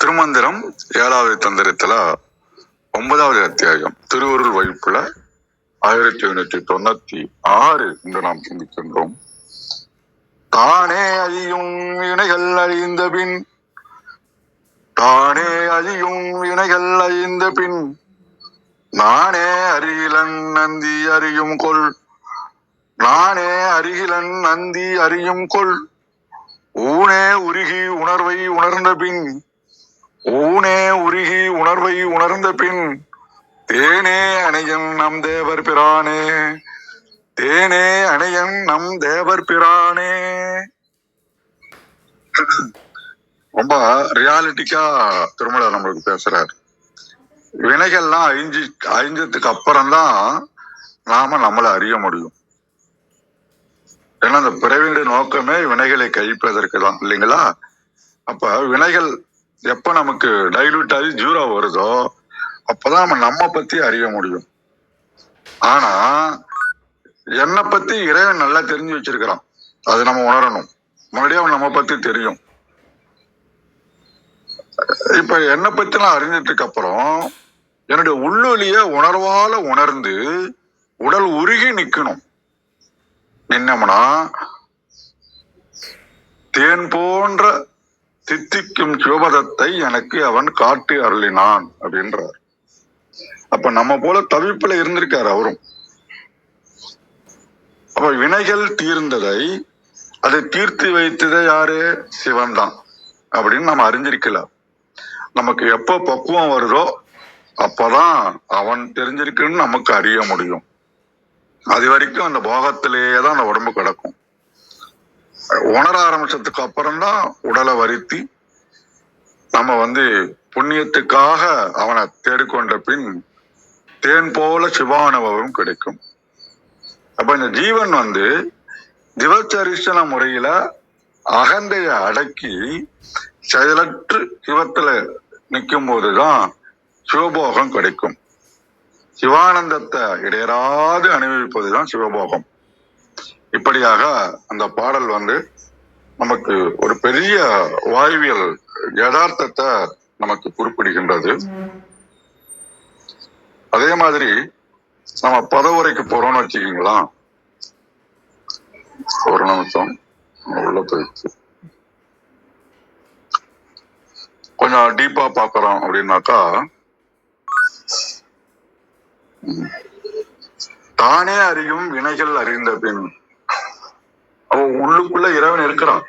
திருமந்திரம் 7வது தந்திரத்துல 9வது அத்தியாயம் திருவருள் வகுப்புல 1596 என்று நாம் சிந்திக்கின்றோம். தானே அழியும் வினைகள் அழிந்த பின் நானே அருகிலன் நந்தி அறியும் கொள் ஊனே உருகி உணர்வை உணர்ந்த பின் தேனே அணையன் நம் தேவர் பிரானே. ரொம்ப ரியாலிட்டிக்கா திருமலை நம்மளுக்கு பேசுறாரு. வினைகள்லாம் அழிஞ்சதுக்கு அப்புறம்தான் நாம நம்மளை அறிய முடியும். ஏன்னா அந்த பிறவியுடைய நோக்கமே வினைகளை கழிப்பதற்கு தான், இல்லைங்களா? அப்ப வினைகள் எப்ப நமக்கு டைலூட் ஆகி ஜீரோ வருதோ அப்பதான் நம்ம பத்தி அறிய முடியும். ஆனா என்னை பத்தி இறைவன் நல்லா தெரிஞ்சு வச்சிருக்கிறான், அது நம்ம உணரணும். முன்னாடியே அவன் நம்ம பத்தி தெரியும். இப்ப என்னை பத்தி நான் அறிஞ்சதுக்கு அப்புறம் என்னுடைய உள்ளொலிய உணர்வால உணர்ந்து உடல் உருகி நிக்கணும். நின்னம்னா தேன் போன்ற தித்திக்கும் சிவபதத்தை எனக்கு அவன் காட்டி அருளினான் அப்படின்றார். அப்ப நம்ம போல தவிப்புல இருந்திருக்காரு அவரும். அப்ப வினைகள் தீர்ந்ததை அதை தீர்த்து வைத்ததே யாரு? சிவன் தான் அப்படின்னு நம்ம அறிஞ்சிருக்கல. நமக்கு எப்ப பக்குவம் வருதோ அப்பதான் அவன் தெரிஞ்சிருக்குன்னு நமக்கு அறிய முடியும். அது வரைக்கும் அந்த போகத்திலேயே தான் அந்த உடம்பு கிடக்கும். உணர ஆரம்பிச்சதுக்கு அப்புறம்தான் உடலை வருத்தி நம்ம புண்ணியத்துக்காக அவனை தேடிக்கொண்ட பின் தேன் போல சிவானுபவம் கிடைக்கும். அப்ப இந்த ஜீவன் திவச்சரிசன முறையில அகந்தைய அடக்கி செயலற்று சிவத்துல நிற்கும் போதுதான் சிவபோகம் கிடைக்கும். சிவானந்தத்தை இடையராது அனுபவிப்பதுதான் சிவபோகம். இப்படியாக அந்த பாடல் நமக்கு ஒரு பெரிய வாழ்வியல் யதார்த்தத்தை நமக்கு குறிப்பிடுகின்றது. அதே மாதிரி நம்ம பதவுரைக்கு போறோம்னு வச்சுக்கீங்களா, ஒரு நிமிஷம் உள்ள போயிடுச்சு. கொஞ்சம் டீப்பா பாக்குறோம் அப்படின்னாக்கா, தானே அறியும் வினைகள் அறிந்த பின் அவன் உள்ளுக்குள்ள இறைவன் இருக்கிறான்.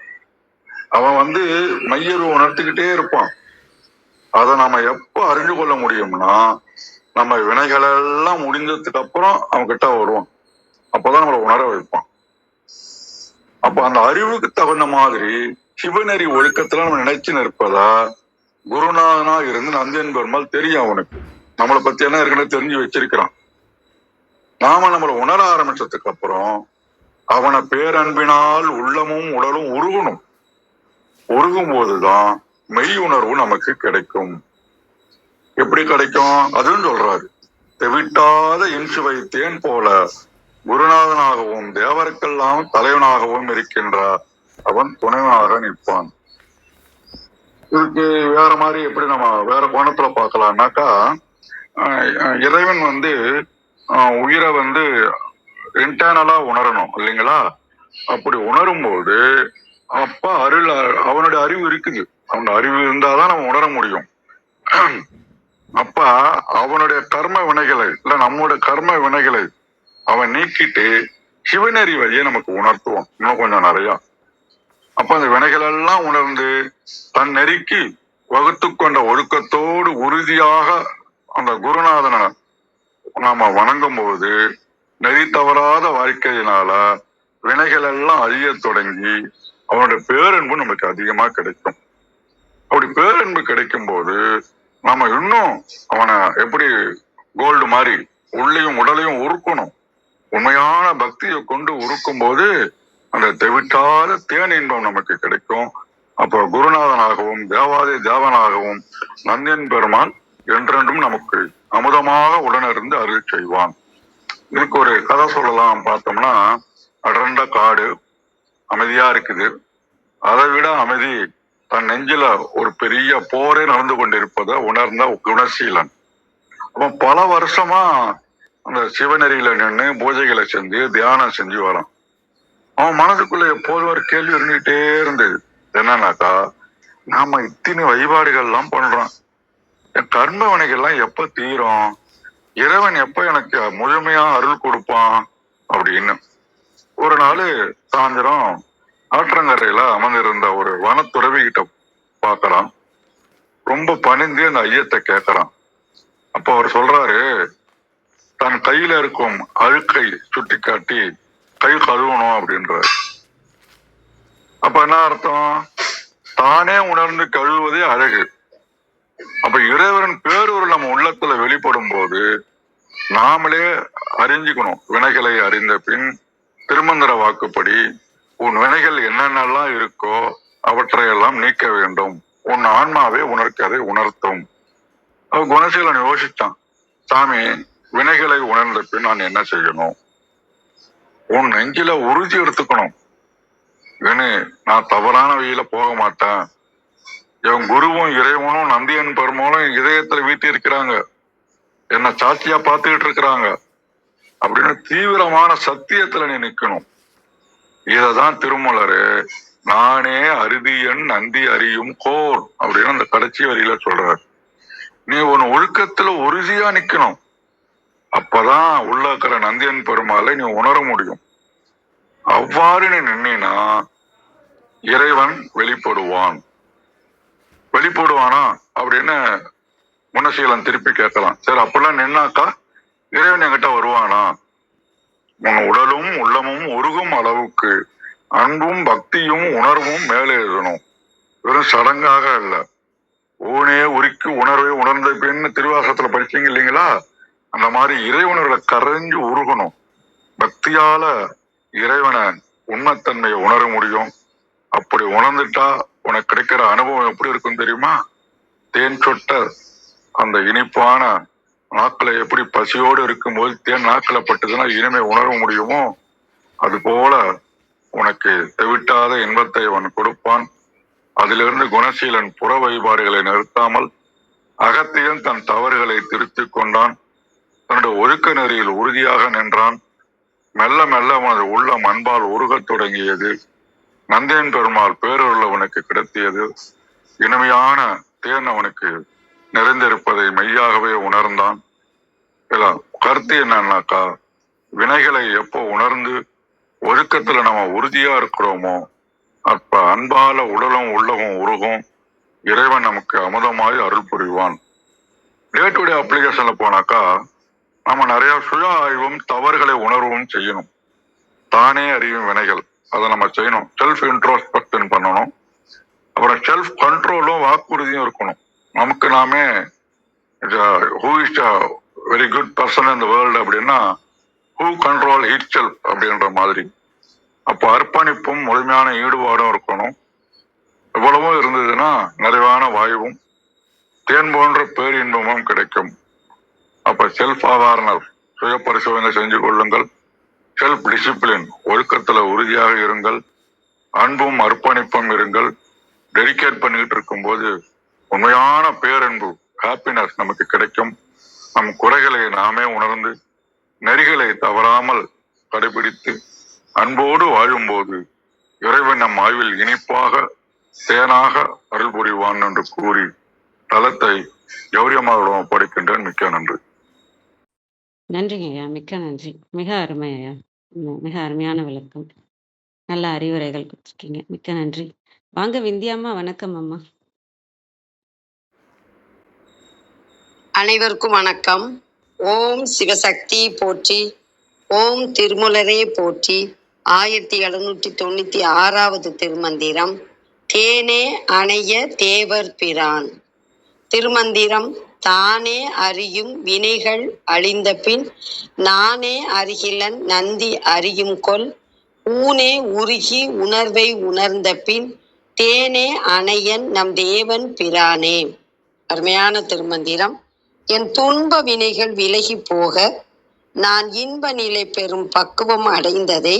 அவன் மையரு உணர்த்திக்கிட்டே இருப்பான். அதை நாம எப்ப அறிஞ்சு கொள்ள முடியும்னா, நம்ம வினைகள் எல்லாம் முடிஞ்சதுக்கு அப்புறம் அவன் கிட்ட வருவான். அப்பதான் நம்மளை உணர வைப்பான். அப்ப அந்த அறிவுக்கு தகுந்த மாதிரி சிவநெறி ஒழுக்கத்துல நம்ம நினைச்சு நிற்பதா குருநாதனா இருந்து நந்தியன் பெருமாள் தெரியும். அவனுக்கு நம்மளை பத்தி என்ன ஏற்கனவே தெரிஞ்சு வச்சிருக்கிறான். நாம நம்மளை உணர ஆரம்பிச்சதுக்கு அப்புறம் அவனை பேரன்பினால் உள்ளமும் உடலும் உருகும் போதுதான் மெய் உணர்வு நமக்கு கிடைக்கும். எப்படி கிடைக்கும் அதுன்னு சொல்றாரு. தெவிட்டாத இன்சு வைத்தேன் போல குருநாதனாகவும் தேவருக்கெல்லாம் தலைவனாகவும் இருக்கின்றார். அவன் துணைவனாக நிற்பான். இதுக்கு வேற மாதிரி எப்படி நம்ம வேற கோணத்துல பார்க்கலாம்னாக்கா, இறைவன் உயிரை இன்டர்னலா உணரணும், இல்லைங்களா? அப்படி உணரும் போது அப்ப அவனுடைய அறிவு இருக்குது. அவனுடைய அறிவு இருந்தாதான் நம்ம உணர முடியும். அப்ப அவனுடைய கர்ம வினைகளை இல்ல நம்முடைய கர்ம வினைகளை அவன் நீக்கிட்டு சிவநெறி வழியை நமக்கு உணர்த்துவான் இன்னும் கொஞ்சம் நிறைய. அப்ப அந்த வினைகள் எல்லாம் உணர்ந்து தன் நெறிக்கு வகுத்து கொண்ட ஒழுக்கத்தோடு உறுதியாக அந்த குருநாதனை நாம வணங்கும் போது நெறி தவறாத வாழ்க்கையினால வினைகள் எல்லாம் அழிய தொடங்கி அவனுடைய பேரன்பு நமக்கு அதிகமா கிடைக்கும். அப்படி பேரன்பு கிடைக்கும் போது நாம இன்னும் அவனை எப்படி கோல்டு மாதிரி உள்ளையும் உடலையும் உருக்கணும். உண்மையான பக்தியை கொண்டு உருக்கும் போது அந்த தெவிட்டாத தேன் இன்பம் நமக்கு கிடைக்கும். அப்போ குருநாதனாகவும் தேவாதி தேவனாகவும் நந்தியன் பெருமான் என்றென்றும் நமக்கு அமுதமாக உடனிருந்து அருள் செய்வான். இதுக்கு ஒரு கதை சொல்லலாம். பார்த்தோம்னா, அடர்ந்த காடு அமைதியா இருக்குது. அதை விட அமைதி தன் நெஞ்சில ஒரு பெரிய போரே நடந்து கொண்டிருப்பதை உணர்ந்த குணசீலன். அவன் பல வருஷமா அந்த சிவநெறியில நின்று பூஜைகளை செஞ்சு தியானம் செஞ்சு வரான். அவன் மனதுக்குள்ள எப்போதும் ஒரு கேள்வி இருந்துகிட்டே இருந்தது. என்னன்னாக்கா, நாம இத்தனை வழிபாடுகள் எல்லாம் பண்றோம், என் கர்ம வினைகள்லாம் எப்ப தீரும், இறைவன் எப்ப எனக்கு முழுமையா அருள் கொடுப்பான் அப்படின்னு. ஒரு நாள் சாயந்தரம் ஆற்றங்கரையில அமர்ந்திருந்த ஒரு வனத்துறவி கிட்ட பாக்குறான். ரொம்ப பணிந்து அந்த ஐயத்தை கேட்கறான். அப்ப அவர் சொல்றாரு, தன் கையில இருக்கும் அழுக்கை சுட்டி காட்டி கை கழுவணும் அப்படின்றாரு. அப்ப என்ன அர்த்தம்? தானே உணர்ந்து கழுவுவதே அழகு. அப்ப இறைவன் பேரொரு நம்ம உள்ளத்துல வெளிப்படும் போது நாமளே அறிஞ்சுக்கணும். வினைகளை அறிந்த பின் திருமந்திர வாக்குப்படி உன் வினைகள் என்னென்னலாம் இருக்கோ அவற்றையெல்லாம் நீக்க வேண்டும், உன் ஆன்மாவே உனக்கு அதை உணர்த்தும். அவ குணசீலன் யோசிச்சான், சாமி, வினைகளை உணர்ந்த பின் நான் என்ன செய்யணும்? உன் நெஞ்சில உறுதி எடுத்துக்கணும், ஏன்னு நான் தவறான வழியில போக மாட்டேன், என் குருவும் இறைவனும் நந்தியன் பெருமாளும் இதயத்துல வீட்டி இருக்கிறாங்க, என்ன சாட்சியா பார்த்துக்கிட்டு இருக்கிறாங்க அப்படின்னு தீவிரமான சத்தியத்துல நீ நிக்கணும். இததான் திருமலரு நானே அறுதியன் நந்தி அறியும் கோர் அப்படின்னு அந்த கடைசி வரியில சொல்றாரு. நீ உன் ஒழுக்கத்துல உறுதியா நிக்கணும். அப்பதான் உள்ள இருக்கிற நந்தியன் பெருமாளை நீ உணர முடியும். அவ்வாறு நீ நின்னா இறைவன் வெளிப்படுவான். வெளிப்படுவானா அப்படின்னு குணசீலன் திருப்பி கேட்கலாம். சரி, அப்படிலாம் நின்னாக்கா இறைவன் என்கிட்ட வருவானா? உன் உடலும் உள்ளமும் உருகும் அளவுக்கு அன்பும் பக்தியும் உணர்வும் மேலே எழுதணும். வெறும் சடங்காக இல்ல, ஊனே உரிக்கு உணர்வை உணர்ந்த பின்னு திருவாசகத்துல படிச்சீங்க இல்லைங்களா? அந்த மாதிரி இறைவனோட கரைஞ்சு உருகணும். பக்தியால இறைவனை உண்மைத்தன்மையை உணர முடியும். அப்படி உணர்ந்துட்டா உனக்கு கிடைக்கிற அனுபவம் எப்படி இருக்கும் தெரியுமா? தேன் சொட்ட அந்த இனிப்பான நாக்களை எப்படி பசியோடு இருக்கும்போது தேன் நாக்களை பட்டுதுன்னா இனிமை உணர முடியுமோ, அது போல உனக்கு தெவிட்டாத இன்பத்தை அவன் கொடுப்பான். அதிலிருந்து குணசீலன் புற வழிபாடுகளை நிறுத்தாமல் அகத்தியன் தன் தவறுகளை திருத்திக் கொண்டான். தன்னுடைய ஒழுக்க நெறியில் உறுதியாக நின்றான். மெல்ல மெல்ல அவனது உள்ளம் அன்பால் உருகத் தொடங்கியது. நந்தியன் பெருமாள் பேரொருள் அவனுக்கு கிடைத்தியது. இனிமையான தேன் அவனுக்கு நிறைந்திருப்பதை மெய்யாகவே உணர்ந்தான். கருத்து என்னன்னாக்கா, வினைகளை எப்போ உணர்ந்து ஒழுக்கத்துல நம்ம உறுதியா இருக்கிறோமோ அப்ப அன்பால உடலும் உள்ளமும் உருகும். இறைவன் நமக்கு அமுதமாய் அருள் புரிவான். டே டு டே அப்ளிகேஷன்ல போனாக்கா நம்ம நிறைய சுய ஆய்வும் தவறுகளை உணர்வும் செய்யணும். தானே அறியும் வினைகள் அதை நம்ம செய்யணும். செல்ஃப் இன்ட்ரோஸ்பெக்ஷன் பண்ணணும். அப்புறம் செல்ஃப் கண்ட்ரோலும் வாக்குறுதியும் இருக்கணும். நமக்கு நாமே who is a very good person in the world அப்படின்னா ஹூ கண்ட்ரோல் இட் செல்ஃப் அப்படின்ற மாதிரி. அப்ப அர்ப்பணிப்பும் முழுமையான ஈடுபாடும் இருக்கணும். எவ்வளவும் இருந்ததுன்னா நிறைவான வாயுவும் தேன் போன்ற பேரின்பமும் கிடைக்கும். அப்ப செல்ஃப் அவேர்னஸ், சுய பரிசோதனை செஞ்சு கொள்ளுங்கள். செல்ஃப் டிசிப்ளின், ஒழுக்கத்துல உறுதியாக இருங்கள். அன்பும் அர்ப்பணிப்பும் இருங்கள். டெடிகேட் பண்ணிட்டு இருக்கும்போது உண்மையான பேரன்பு, ஹாப்பினஸ் நமக்கு கிடைக்கும். நம் குறைகளை நாமே உணர்ந்து நெறிகளை தவறாமல் கடைபிடித்து அன்போடு வாழும்போது இறைவன் நம் ஆய்வில் இனிப்பாக தேனாக அருள் புரிவான் என்று கூறி தலத்தை கௌரியமாவிடம் ஒப்படைக்கின்றேன். மிக்க நன்றி. நன்றிங்க ஐயா, மிக்க நன்றி. மிக அருமை ஐயா, மிக அருமையான விளக்கம், நல்ல அறிவுரைகள் கொடுத்துருக்கீங்க. மிக்க நன்றி. வாங்க விந்தியாம்மா, வணக்கம் அம்மா. அனைவருக்கும் வணக்கம். ஓம் சிவசக்தி போற்றி, ஓம் திருமூலரே போற்றி. 1796வது திருமந்திரம். தேனே அணைய தேவர் பிரான். திருமந்திரம். தானே அறியும் வினைகள் அழிந்த பின் நானே அறிகிலன் நந்தி அறியும் கொல். ஊனே உருகி உணர்வை உணர்ந்த பின் தேனே அணையன் நம் தேவன் பிரானே. அருமையான திருமந்திரம். என் துன்ப வினைகள் விலகி போக நான் இன்ப நிலை பெறும் பக்குவம் அடைந்ததை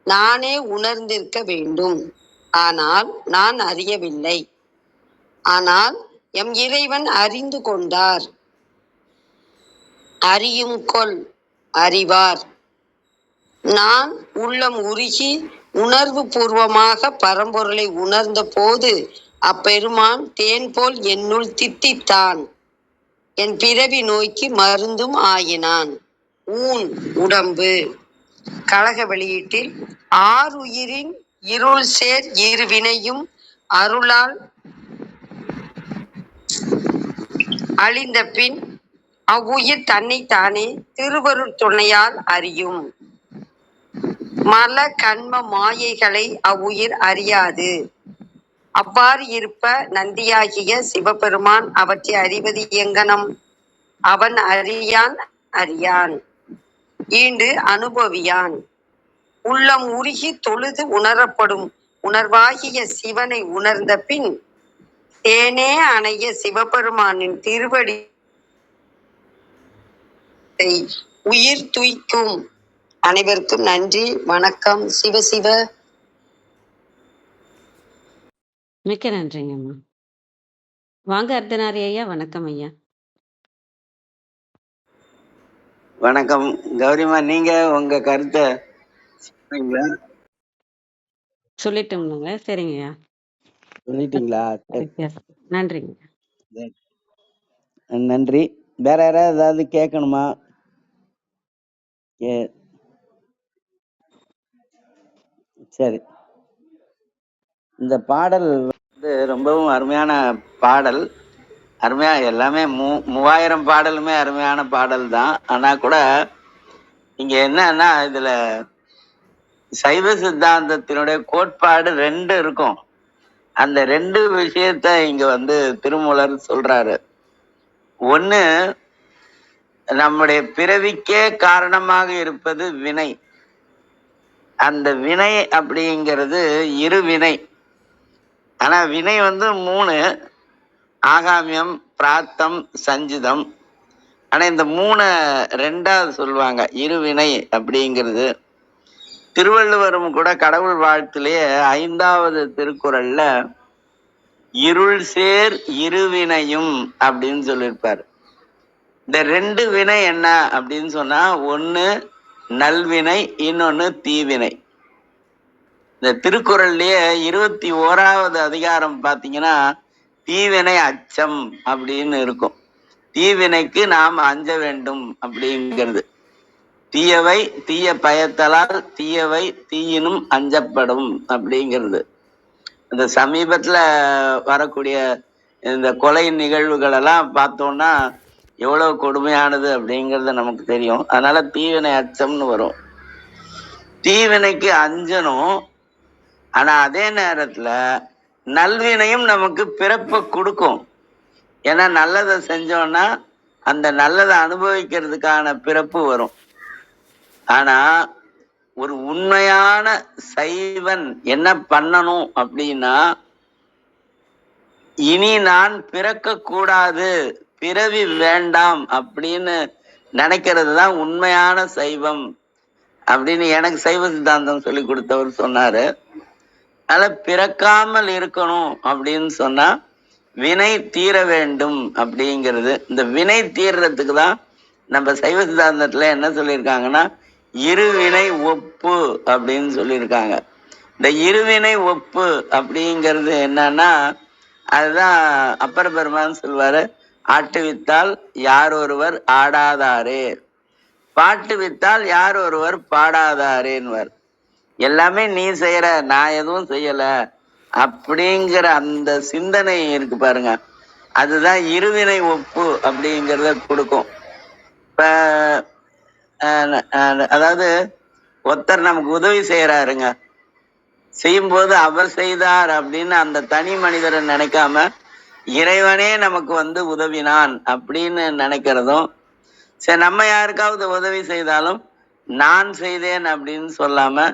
நானே உணர்ந்திருக்க வேண்டும். ஆனால் நான் அறியவில்லை. ஆனால் எம் இறைவன் அறிந்து கொண்டார். அறியும் கொள் அறிவார். நான் உள்ளம் உருகி உணர்வு பூர்வமாக பரம்பொருளை உணர்ந்த போது அப்பெருமான் தேன் போல் என்னுள் தித்தித்தான். என் பிறவி நோய்க்கு மருந்தும் ஆயினான். ஊன் உடம்பு. கழக வெளியீட்டில் ஆறுயிரின் இருள் சேர் இருவினையும் அருளால் அழிந்த பின் அவ்வுயிர் தன்னைத்தானே திருவருட் துணையால் அறியும். மல கண்ம மாயைகளை அவ்வுயிர் அறியாது. அவ்வாறு இருப்ப நந்தியாகிய சிவபெருமான் அவற்றை அறிவது எங்கனம்? அவன் அறியான் அறியான் ஈண்டு அனுபவியான். உள்ளம் உருகி தொழுது உணரப்படும் உணர்வாகிய சிவனை உணர்ந்த பின் தேனே அணைய சிவபெருமானின் திருவடி உயிர் துய்க்கும். அனைவருக்கும் நன்றி, வணக்கம். சிவசிவ. மிக்க நன்றிங்க அம்மா. வாங்க அர்த்தநாரி ஐயா. வணக்கம் ஐயா. வணக்கம் கௌரிமா, நீங்க உங்க கருத்தை சொன்னீங்களா? சொல்லிட்டோம்னுங்க. சரிங்க ஐயா. சொல்லிட்டீங்களா? நன்றிங்க. நன்றி. வேற யாராவது ஏதாவது கேட்கணுமா? சரி, இந்த பாடல் வந்து ரொம்பவும் அருமையான பாடல். அருமையா எல்லாமே 3000 பாடலுமே அருமையான பாடல் தான். ஆனா கூட இங்க என்னன்னா, இதுல சைவ சித்தாந்தத்தினுடைய கோட்பாடு 2 இருக்கும். அந்த 2 விஷயத்த இங்க வந்து திருமூலர் சொல்றாரு. ஒண்ணு, நம்முடைய பிறவிக்கே காரணமாக இருப்பது வினை. அந்த வினை அப்படிங்கிறது இருவினை. ஆனா வினை வந்து 3: ஆகாமியம், பிராத்தம், சஞ்சிதம். ஆனா இந்த 3 2ஆவது சொல்லுவாங்க இருவினை அப்படிங்கிறது. திருவள்ளுவரும் கூட கடவுள் வாழ்த்திலேயே 5வது திருக்குறள்ல இருள் சேர் இருவினையும் அப்படின்னு சொல்லியிருப்பாரு. இந்த 2 வினை என்ன அப்படின்னு சொன்னா, ஒண்ணு நல்வினை, இன்னொன்னு தீவினை. இந்த திருக்குறள்லயே 21வது அதிகாரம் பாத்தீங்கன்னா தீவினை அச்சம் அப்படின்னு இருக்கும். தீவினைக்கு நாம் அஞ்ச வேண்டும் அப்படிங்கிறது. தீயவை தீய பயத்தலால் தீயவை தீயினும் அஞ்சப்படும் அப்படிங்கிறது. இந்த சமீபத்துல வரக்கூடிய இந்த கொலை நிகழ்வுகள் எல்லாம் பார்த்தோம்னா எவ்வளவு கொடுமையானது அப்படிங்கிறது நமக்கு தெரியும். அதனால தீவினை அச்சம்னு வரும். தீவினைக்கு அஞ்சனும். ஆனா அதே நேரத்துல நல்வினையும் நமக்கு பிறப்பை கொடுக்கும். ஏன்னா நல்லதை செஞ்சோம்னா அந்த நல்லதை அனுபவிக்கிறதுக்கான பிறப்பு வரும். ஆனா ஒரு உண்மையான சைவன் என்ன பண்ணணும் அப்படின்னா, இனி நான் பிறக்க கூடாது, பிறவி வேண்டாம் அப்படின்னு நினைக்கிறது தான் உண்மையான சைவம் அப்படின்னு எனக்கு சைவ சித்தாந்தம் சொல்லி கொடுத்தவர் சொன்னாரு. அதனால பிறக்காமல் இருக்கணும் அப்படின்னு சொன்னா வினை தீர வேண்டும் அப்படிங்கிறது. இந்த வினை தீர்றதுக்கு தான் நம்ம சைவ சித்தாந்தத்துல என்ன சொல்லியிருக்காங்கன்னா, இருவினை ஒப்பு அப்படின்னு சொல்லியிருக்காங்க. இந்த இருவினை ஒப்பு அப்படிங்கிறது என்னன்னா, அதுதான் அப்பர் பெருமான் சொல்வாரு, ஆட்டு வித்தால் யார் ஒருவர் ஆடாதாரே, பாட்டு வித்தால் யார் ஒருவர் பாடாதாரேன்வர். எல்லாமே நீ செய்யற, நான் எதுவும் செய்யல அப்படிங்கிற அந்த சிந்தனை இருக்கு பாருங்க, அதுதான் இருவினை ஒப்பு அப்படிங்கிறத கொடுக்கும். இப்ப அதாவது ஒருத்தர் நமக்கு உதவி செய்யறாருங்க, செய்யும்போது அவர் செய்தார் அப்படின்னு அந்த தனி மனிதரை நினைக்காம இறைவனே நமக்கு வந்து உதவினான் அப்படின்னு நினைக்கிறதும், சரி நம்ம யாருக்காவது உதவி செய்தாலும் நான் செய்தேன் அப்படின்னு சொல்லாம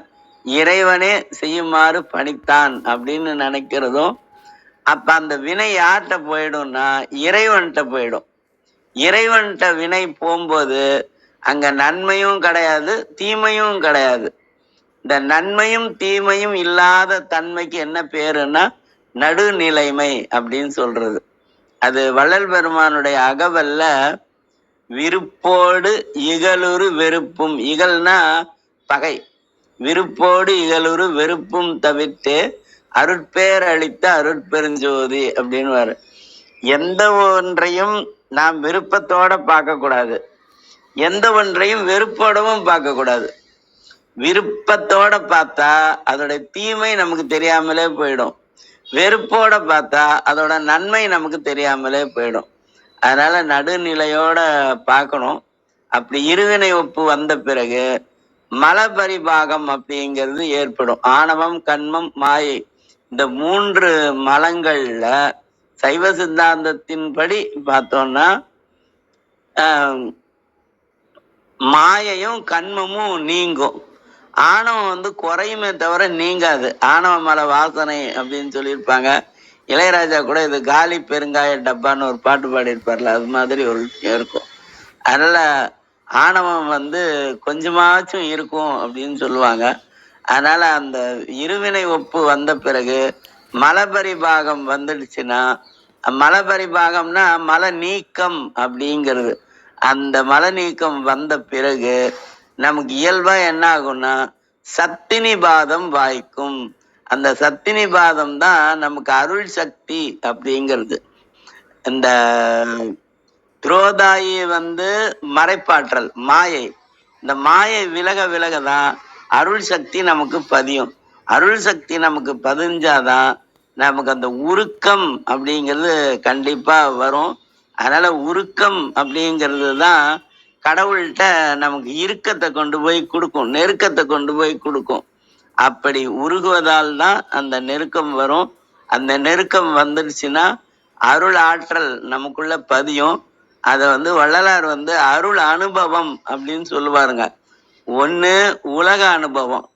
இறைவனே செய்யுமாறு பணித்தான் அப்படின்னு நினைக்கிறதும், அப்ப அந்த வினை யார்கிட்ட போயிடும்னா இறைவன்கிட்ட போயிடும். இறைவன்கிட்ட வினை போகும்போது அங்க நன்மையும் கிடையாது, தீமையும் கிடையாது. இந்த நன்மையும் தீமையும் இல்லாத தன்மைக்கு என்ன பேருன்னா நடுநிலைமை அப்படின்னு சொல்றது. அது வள்ளல் பெருமானுடைய அகவல்ல விருப்போடு இகலுறு வெறுப்பும், இகல்னா பகை, விருப்போடு இகலுறு வெறுப்பும் தவிர்த்து அருட்பேர் அளித்த அருட்பெருஞ்சோதி அப்படின்னு. எந்த ஒன்றையும் நாம் விருப்பத்தோட பார்க்க கூடாது, எந்த ஒன்றையும் வெறுப்போடவும் பார்க்க கூடாது. விருப்பத்தோட பார்த்தா அதோட தீமை நமக்கு தெரியாமலே போயிடும், வெறுப்போட பார்த்தா அதோட நன்மை நமக்கு தெரியாமலே போயிடும். அதனால நடுநிலையோட பார்க்கணும். அப்படி இருவினை ஒப்பு வந்த பிறகு மலபரிபாகம் அப்படிங்கிறது ஏற்படும். ஆணவம், கண்மம், மாயை, இந்த 3 மலங்கள்ல சைவ சித்தாந்தத்தின்படி பார்த்தோம்னா மாயையும் கண்மமும் நீங்கும், ஆணவம் குறையுமே தவிர நீங்காது. ஆணவ மல வாசனை அப்படின்னு சொல்லியிருப்பாங்க. இளையராஜா கூட இது காலி பெருங்காய டப்பான்னு ஒரு பாட்டு பாடியிருப்பார்ல, அது மாதிரி ஒரு விஷயம் இருக்கும். அதனால ஆணவம் கொஞ்சமாச்சும் இருக்கும் அப்படின்னு சொல்லுவாங்க. அதனால அந்த இருவினை ஒப்பு வந்த பிறகு மலபரிபாகம் வந்துடுச்சுன்னா, மலபரிபாகம்னா மல நீக்கம் அப்படிங்கிறது. அந்த மல நீக்கம் வந்த பிறகு நமக்கு இயல்பா என்ன ஆகும்னா சத்தினிபாதம் வாய்க்கும். அந்த சத்தினிபாதம் தான் நமக்கு அருள் சக்தி அப்படிங்கிறது. இந்த துரோதாயி மறைப்பாற்றல், மாயை. இந்த மாயை விலக விலகதான் அருள் சக்தி நமக்கு பதியும். அருள் சக்தி நமக்கு பதிஞ்சாதான் நமக்கு அந்த உருக்கம் அப்படிங்கிறது கண்டிப்பா வரும். அதனால உருக்கம் அப்படிங்கிறது தான் கடவுள்கிட்ட நமக்கு இறுக்கத்தை கொண்டு போய் கொடுக்கும், நெருக்கத்தை கொண்டு போய் கொடுக்கும். அப்படி உருகுவதால் தான் அந்த நெருக்கம் வரும். அந்த நெருக்கம் வந்துடுச்சுன்னா அருள் ஆற்றல் நமக்குள்ள பதியும். அதை வள்ளலார் அருள் அனுபவம் அப்படின்னு சொல்லுவாருங்க. 1 உலக அனுபவம்,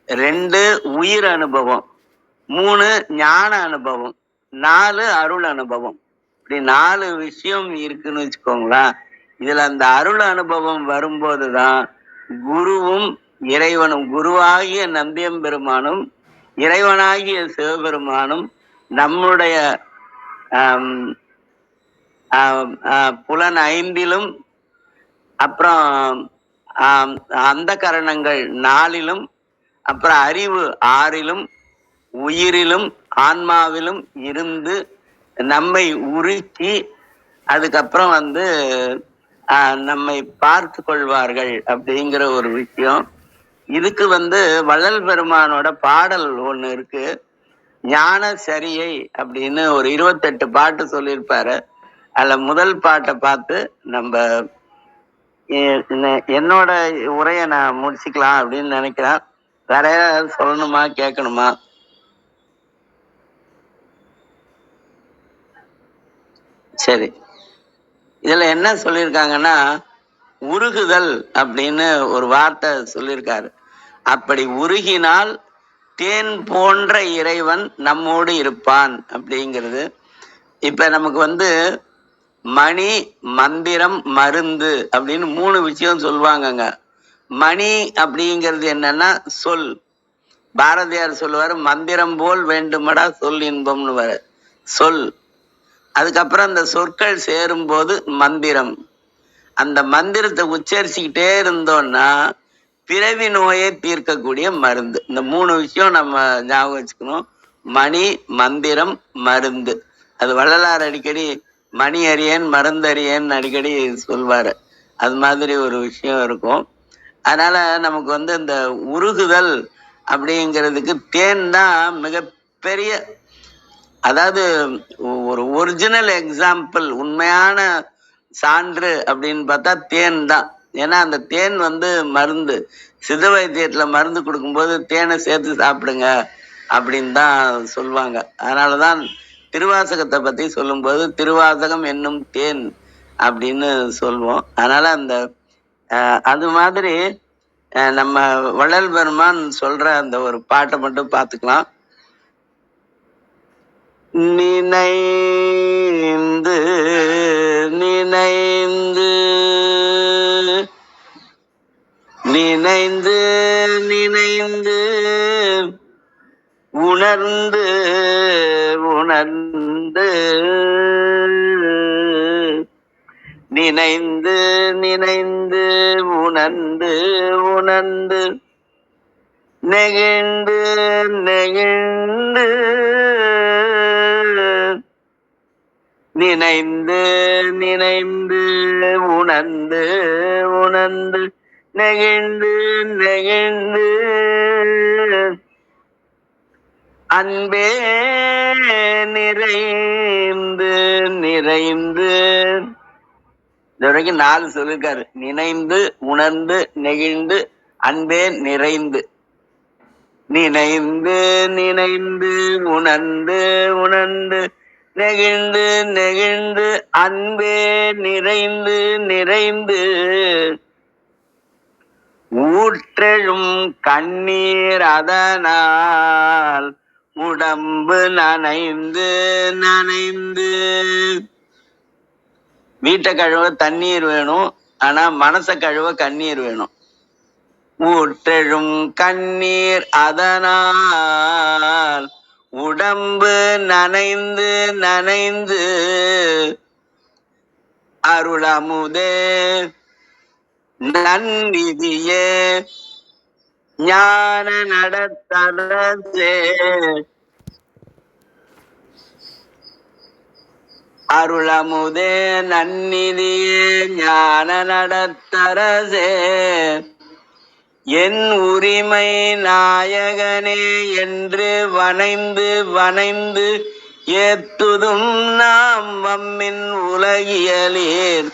2 உயிர் அனுபவம், 3 ஞான அனுபவம், 4 அருள் அனுபவம். இப்படி 4 விஷயம் இருக்குன்னு வச்சுக்கோங்களேன். இதுல அந்த அருள் அனுபவம் வரும்போதுதான் குருவும் இறைவனும், குருவாகிய நம்பியம்பெருமானும் இறைவனாகிய சிவபெருமானும் நம்முடைய புலன் 5லும் அப்புறம் அந்த கரணங்கள் 4லும் அப்புறம் அறிவு 6லும் உயிரிலும் ஆன்மாவிலும் இருந்து நம்மை உருக்கி அதுக்கப்புறம் நம்மை பார்த்து கொள்வார்கள் அப்படிங்கிற ஒரு விஷயம். இதுக்கு வள்ளல் பெருமானோட பாடல் ஒண்ணு இருக்கு, ஞான சரியை அப்படின்னு ஒரு 28 பாட்டு சொல்லியிருப்பாரு. அதுல முதல் பாட்டை பார்த்து நம்ம என்னோட உரையை நான் முடிச்சுக்கலாம் அப்படின்னு நினைக்கிறேன். வேற ஏதாவது சொல்லணுமா, கேட்கணுமா? சரி, இதுல என்ன சொல்லியிருக்காங்கன்னா உருகுதல் அப்படின்னு ஒரு வார்த்தை சொல்லியிருக்காரு. அப்படி உருகினால் தேன் போன்ற இறைவன் நம்மோடு இருப்பான் அப்படிங்கிறது. இப்ப நமக்கு மணி, மந்திரம், மருந்து அப்படின்னு 3 விஷயம் சொல்லுவாங்கங்க. மணி அப்படிங்கிறது என்னன்னா சொல். பாரதியார் சொல்லுவாரு, மந்திரம் போல் வேண்டுமடா சொல் இன்பம்னு வர சொல். அதுக்கப்புறம் அந்த சொற்கள் சேரும் போது மந்திரம். அந்த மந்திரத்தை உச்சரிச்சுக்கிட்டே இருந்தோம்னா பிறவி நோயை தீர்க்கக்கூடிய மருந்து. இந்த 3 விஷயம் நம்ம ஞாபகம் வச்சுக்கணும். மணி, மந்திரம், மருந்து. அது வள்ளலார் அடிக்கடி மணி அறியேன் மருந்தறியேன் அடிக்கடி சொல்வாரு. அது மாதிரி ஒரு விஷயம் இருக்கும். அதனால நமக்கு இந்த உருகுதல் அப்படிங்கிறதுக்கு தேன் தான் மிகப்பெரிய, அதாவது ஒரு ஒரிஜினல் எக்ஸாம்பிள், உண்மையான சான்று அப்படின்னு பார்த்தா தேன் தான். ஏன்னா அந்த தேன் மருந்து. சித்த வைத்தியத்துல மருந்து கொடுக்கும்போது தேனை சேர்த்து சாப்பிடுங்க அப்படின்னு தான் சொல்லுவாங்க. அதனாலதான் திருவாசகத்தை பத்தி சொல்லும்போது திருவாசகம் என்னும் தேன் அப்படின்னு சொல்லுவோம். அதனால அந்த அது மாதிரி நம்ம வள்ளல் பெருமான் சொல்ற அந்த ஒரு பாட்டை மட்டும் பார்த்துக்கலாம். நினைந்து நினைந்து நினைந்து நினைந்து நினைந்து நினைந்து உணர்ந்து உணர்ந்து நெகிழ்ந்து நெகிழ்ந்து நினைந்து நினைந்து உணர்ந்து உணர்ந்து நெகிழ்ந்து நெகிழ்ந்து அன்பே நிறைந்து நிறைந்து இது வரைக்கும் 4 சொல்லிருக்காரு. நினைந்து உணர்ந்து நெகிழ்ந்து அன்பே நிறைந்து. நினைந்து நினைந்து உணர்ந்து உணர்ந்து நெகிழ்ந்து நெகிழ்ந்து அன்பே நிறைந்து நிறைந்து ஊற்றெழும் கண்ணீர் அதனால் உடம்பு நனைந்து நனைந்து. வீட்டை கழுவ தண்ணீர் வேணும், ஆனா மனசை கழுவ கண்ணீர் வேணும். ஊற்றெழும் கண்ணீர் அதனால் உடம்பு நனைந்து நனைந்து அருளமுதே நன்னிதியே ஞான நடத்தரசே அருளமுதே நன்னிதியே ஞான நடத்தரசே என் உரிமை நாயகனே என்று வணைந்து வணைந்து ஏத்துதும் நாம் வம்மின் உலகியலீர்.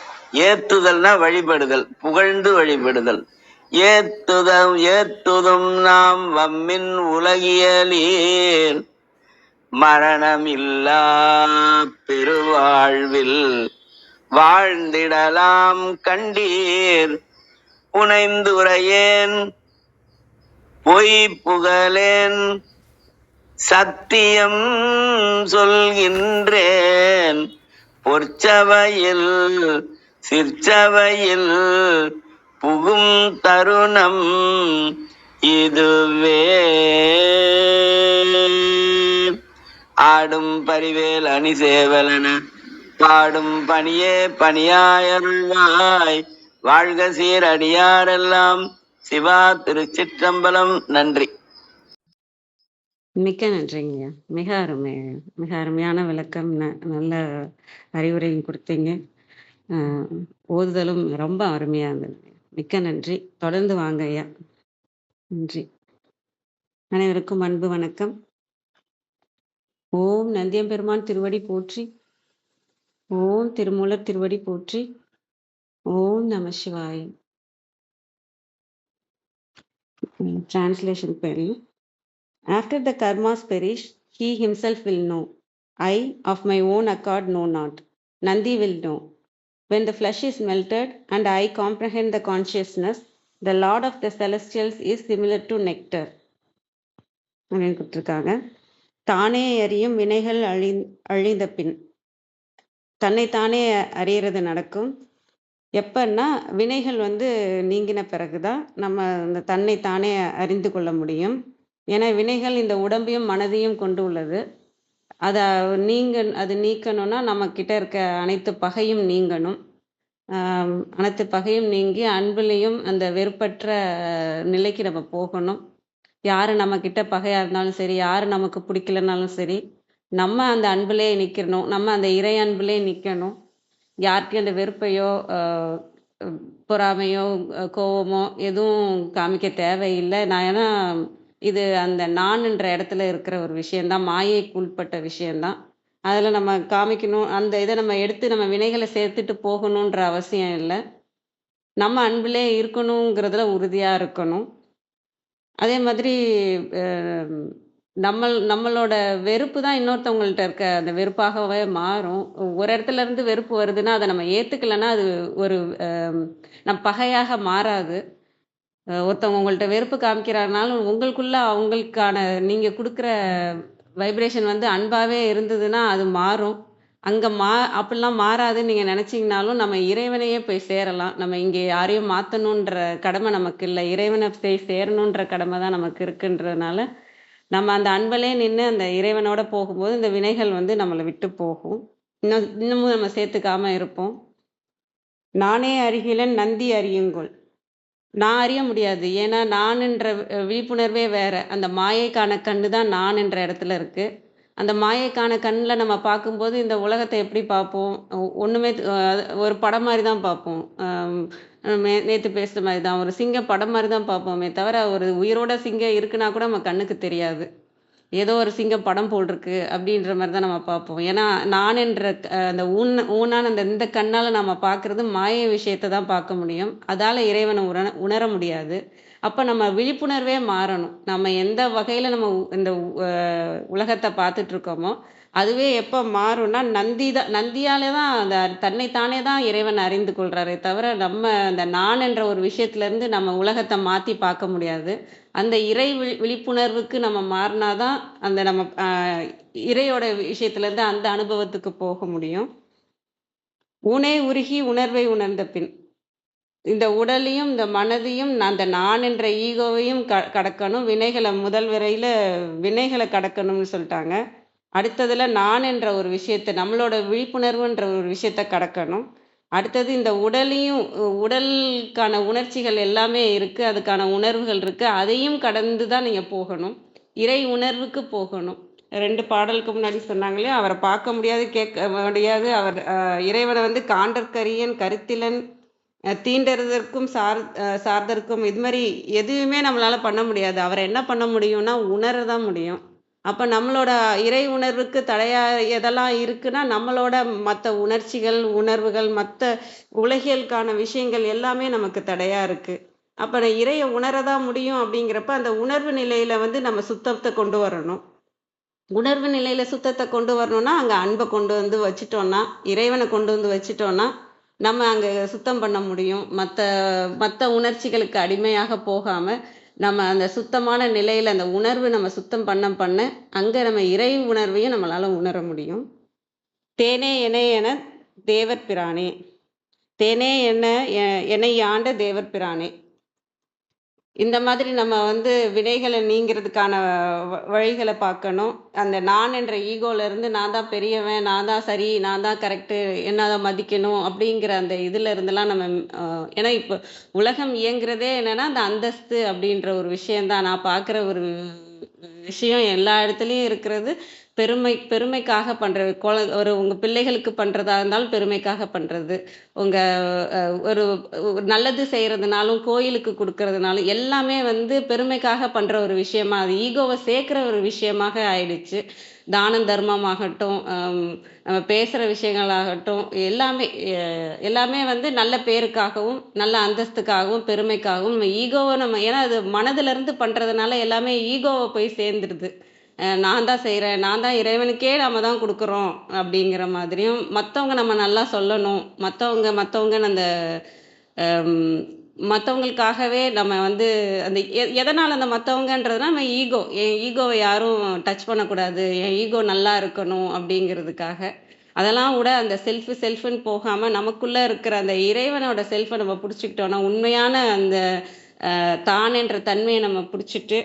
ஏத்துதல்னா வழிபடுதல், புகழ்ந்து வழிபடுதல். ஏத்துதும் நாம் வம்மின் உலகியலீர். மரணமில்லா பெருவாழ்வில் வாழ்ந்திடலாம் கண்டீர். புனைந்துரையேன் பொய் புகழேன் சத்தியம் சொல்கின்றேன். பொற்சபையில் சிற்சபையில் புகும் தருணம் இதுவே. ஆடும் பரிவேல் அணி சேவலன பாடும் பணியே பணியாயருள்வாய். வாழ்க சீர் அடியாரெல்லாம். சிவா திருச்சிற்றம்பலம். நன்றி. மிக்க நன்றிங்க. மிக அருமை. மிக அருமையான விளக்கம். நல்ல அறிவுரையும் கொடுத்தீங்க. ஓதுதலும் ரொம்ப அருமையா இருந்தது. மிக்க நன்றி. தொடர்ந்து வாங்க ஐயா. நன்றி. அனைவருக்கும் அன்பு வணக்கம். ஓம் நந்தியம்பெருமான் திருவடி போற்றி. ஓம் திருமூலர் திருவடி போற்றி. ஓம் நம சிவாய. Translation period. After the karmas perish, he himself will know. I, of my own accord, know not. Nandi will know. When the flesh is melted and I comprehend the consciousness, the Lord of the celestials is similar to nectar. அப்படின்னு கொடுத்துருக்காங்க. தானே அறியும் வினைகள் அழிந்த பின். தன்னைத்தானே அறியறது நடக்கும். எப்பன்னா வினைகள் நீங்கின பிறகுதான் நம்ம இந்த தன்னைத்தானே அறிந்து கொள்ள முடியும். ஏன்னா வினைகள் இந்த உடம்பையும் மனதையும் கொண்டு உள்ளது. அது நீக்கணும்னா நம்ம கிட்ட இருக்க அனைத்து பகையும் நீங்கணும். அனைத்து பகையும் நீங்கி அன்பிலையும் அந்த வெறுப்பற்ற நிலைக்கு நம்ம போகணும். யாரு நம்ம கிட்ட பகையா இருந்தாலும் சரி, யாரு நமக்கு பிடிக்கலனாலும் சரி, நம்ம அந்த அன்பிலே நிற்கணும். நம்ம அந்த இறை அன்பிலே நிற்கணும். யார்கிட்டையும் அந்த வெறுப்பையோ பொறாமையோ கோவமோ எதுவும் காமிக்க தேவையில்லை. ஏன்னா இது அந்த நான்ன்ற இடத்துல இருக்கிற ஒரு விஷயந்தான், மாயைக்கு உட்பட்ட விஷயந்தான். அதில் நம்ம காமிக்கணும். அந்த இதை நம்ம எடுத்து நம்ம வினைகளை சேர்த்துட்டு போகணுன்ற அவசியம் இல்லை. நம்ம அன்பிலே இருக்கணுங்கிறதுல உறுதியாக இருக்கணும். அதே மாதிரி நம்மளோட வெறுப்பு தான் இன்னொருத்தவங்கள்ட்ட இருக்க அந்த வெறுப்பாகவே மாறும். ஒரு இடத்துல இருந்து வெறுப்பு வருதுன்னா அதை நம்ம ஏற்றுக்கலைன்னா அது ஒரு நம்ம பகையாக மாறாது. ஒருத்தவங்க உங்கள்கிட்ட வெறுப்பு காமிக்கிறாருனாலும் உங்களுக்குள்ள அவங்களுக்கான நீங்கள் கொடுக்குற வைப்ரேஷன் அன்பாகவே இருந்ததுன்னா அது மாறும். அங்கே அப்படிலாம் மாறாதுன்னு நீங்கள் நினச்சிங்கனாலும் நம்ம இறைவனையே போய் சேரலாம். நம்ம இங்கே யாரையும் மாற்றணுன்ற கடமை நமக்கு இல்லை. இறைவனை போய் சேரணுன்ற கடமை தான் நமக்கு இருக்குன்றதுனால நம்ம அந்த அன்பலே நின்று அந்த இறைவனோட போகும்போது இந்த வினைகள் நம்மளை விட்டு போகும். இன்னமும் நம்ம சேர்த்துக்காம இருப்போம். நானே அறிகிலன் நந்தி அறியுங்கொள். நான் அறிய முடியாது. ஏன்னா நான்ன்ற விழிப்புணர்வே வேற. அந்த மாயைக்கான கண்ணு தான் நான் என்ற இடத்துல இருக்கு. அந்த மாயைக்கான கண்ணுல நம்ம பார்க்கும்போது இந்த உலகத்தை எப்படி பார்ப்போம்? ஒண்ணுமே ஒரு படம் மாரி தான் பார்ப்போம். நேத்து பேசுன மாரி தான். ஒரு சிங்கம் படம் மாரி தான் பார்ப்போமே தவிர, ஒரு உயிரோட சிங்கம் இருக்குன்னா கூட நம்ம கண்ணுக்கு தெரியாது. ஏதோ ஒரு சிங்கம் படம் போல் இருக்கு அப்படின்ற மாரி தான் நம்ம பார்ப்போம். ஏன்னா, நான் என்ற அந்த ஊனான இந்த கண்ணால நம்ம பார்க்குறது மாயை விஷயத்த தான் பார்க்க முடியும். அதால இறைவன உணர முடியாது. அப்ப நம்ம விழிப்புணர்வே மாறணும். நம்ம எந்த வகையில நம்ம இந்த அ உலகத்த பார்த்துட்டு இருக்கோமோ, அதுவே எப்ப மாறும்னா, நந்தியால தான் அந்த தன்னை தானே தான் இறைவன் அறிந்து கொள்றாரே தவிர, நம்ம அந்த நான் என்ற ஒரு விஷயத்துலருந்து நம்ம உலகத்த மாத்தி பார்க்க முடியாது. அந்த இறை விழிப்புணர்வுக்கு நம்ம மாறினா தான், அந்த நம்ம இறையோட விஷயத்துலேருந்து அந்த அனுபவத்துக்கு போக முடியும். ஊனே உருகி உணர்வை உணர்ந்த பின். இந்த உடலையும், இந்த மனதையும், அந்த நான் என்ற ஈகோவையும் கடக்கணும். முதல் வரையில வினைகள கடக்கணும்னு சொல்ட்டாங்க. அடுத்ததுல நான் என்ற ஒரு விஷயத்த, நம்மளோட விழிப்புணர்வுன்ற ஒரு விஷயத்த கடக்கணும். அடுத்தது இந்த உடலுக்கான உணர்ச்சிகள் எல்லாமே இருக்கு. அதுக்கான உணர்வுகள் இருக்கு. அதையும் கடந்து தான் நீங்க போகணும். இறை உணர்வுக்கு போகணும். 2 பாடலுக்கு முன்னாடி சொன்னாங்க இல்லையா? அவர பார்க்க முடியாது, கேட்க முடியாது. அவர் இறைவன வந்து காண்டற்கரியன், கருத்திலன், தீண்டறுதற்கும் சார்தற்கும் இது மாரி எதுவுமே நம்மளால பண்ண முடியாது. அவர என்ன பண்ண முடியும்னா, உணர தான் முடியும். அப்ப நம்மளோட இறை உணர்வுக்கு தடையா எதெல்லாம் இருக்குன்னா, நம்மளோட மத்த உணர்ச்சிகள், உணர்வுகள், மத்த உலகியலுக்கான விஷயங்கள் எல்லாமே நமக்கு தடையா இருக்கு. அப்ப நான் இறைய உணரதான் முடியும் அப்படிங்கிறப்ப, அந்த உணர்வு நிலையில வந்து நம்ம சுத்தத்த கொண்டு வரணும். உணர்வு நிலையில சுத்தத்த கொண்டு வரணும்னா, அங்க அன்ப கொண்டு வந்து வச்சுட்டோம்னா, இறைவன கொண்டு வந்து வச்சுட்டோம்னா, நம்ம அங்க சுத்தம் பண்ண முடியும். மத்த மத்த உணர்ச்சிகளுக்கு அடிமையாக போகாம, நம்ம அந்த சுத்தமான நிலையில அந்த உணர்வு நம்ம சுத்தம் பண்ண, அங்க நம்ம இறை உணர்வையும் நம்மளால உணர முடியும். தேனே எனை என தேவர் பிரானே. தேனே என்ன என்னை ஆண்ட தேவர் பிரானே. இந்த மாதிரி நம்ம வந்து வினைகள நீங்கிறதுக்கான வழிகள பார்க்கணும். அந்த நான் என்ற ஈகோல இருந்து நான் தான் பெரியவன், நான் தான் சரி, நான் தான் கரெக்ட்டு, என்ன தான் மதிக்கணும் அப்படிங்கிற அந்த இதுல இருந்தெல்லாம் நம்ம ஏன்னா இப்ப உலகம் இயங்குறதே என்னன்னா, அந்த அந்தஸ்து அப்படின்ற ஒரு விஷயம் தான். நான் பார்க்குற ஒரு விஷயம் எல்லா இடத்துலயும் இருக்கிறது. பெருமைக்காக பண்றது. உங்க பிள்ளைகளுக்கு பண்றதா இருந்தாலும் பெருமைக்காக பண்றது. உங்க ஒரு நல்லது செய்யறதுனாலும், கோயிலுக்கு குடுக்கறதுனாலும், எல்லாமே வந்து பெருமைக்காக பண்ற ஒரு விஷயமா, அது ஈகோவ சேர்க்கிற ஒரு விஷயமாக ஆயிடுச்சு. தானம், தர்மமாகட்டும், நம்ம பேசுற விஷயங்களாகட்டும், எல்லாமே வந்து நல்ல பேருக்காகவும், நல்ல அந்தஸ்துக்காகவும், பெருமைக்காகவும் நம்ம ஏன்னா அது மனதுல இருந்து பண்றதுனால எல்லாமே ஈகோவ போய் சேர்ந்துருது. நான் தான் செய்றேன், நான் தான் இறைவனுக்கே நாம தான் குடுக்குறோம் அப்படிங்கிற மாதிரியும், மத்தவங்க நம்ம நல்லா சொல்லணும். மத்தவங்கன்னு அந்த அம் மத்தவங்களுக்காகவே நம்ம வந்து அந்த எதனால அந்த மத்தவங்கன்றதுனா நம்ம என் ஈகோவ யாரும் டச் பண்ணக்கூடாது. என் ஈகோ நல்லா இருக்கணும் அப்படிங்கிறதுக்காக. அதெல்லாம் விட அந்த செல்ஃப்ன்னு போகாம நமக்குள்ள இருக்கிற அந்த இறைவனோட செல்ஃப நம்ம புடிச்சுக்கிட்டோம்னா, உண்மையான அந்த தான் என்ற தன்மைய நம்ம புடிச்சுட்டு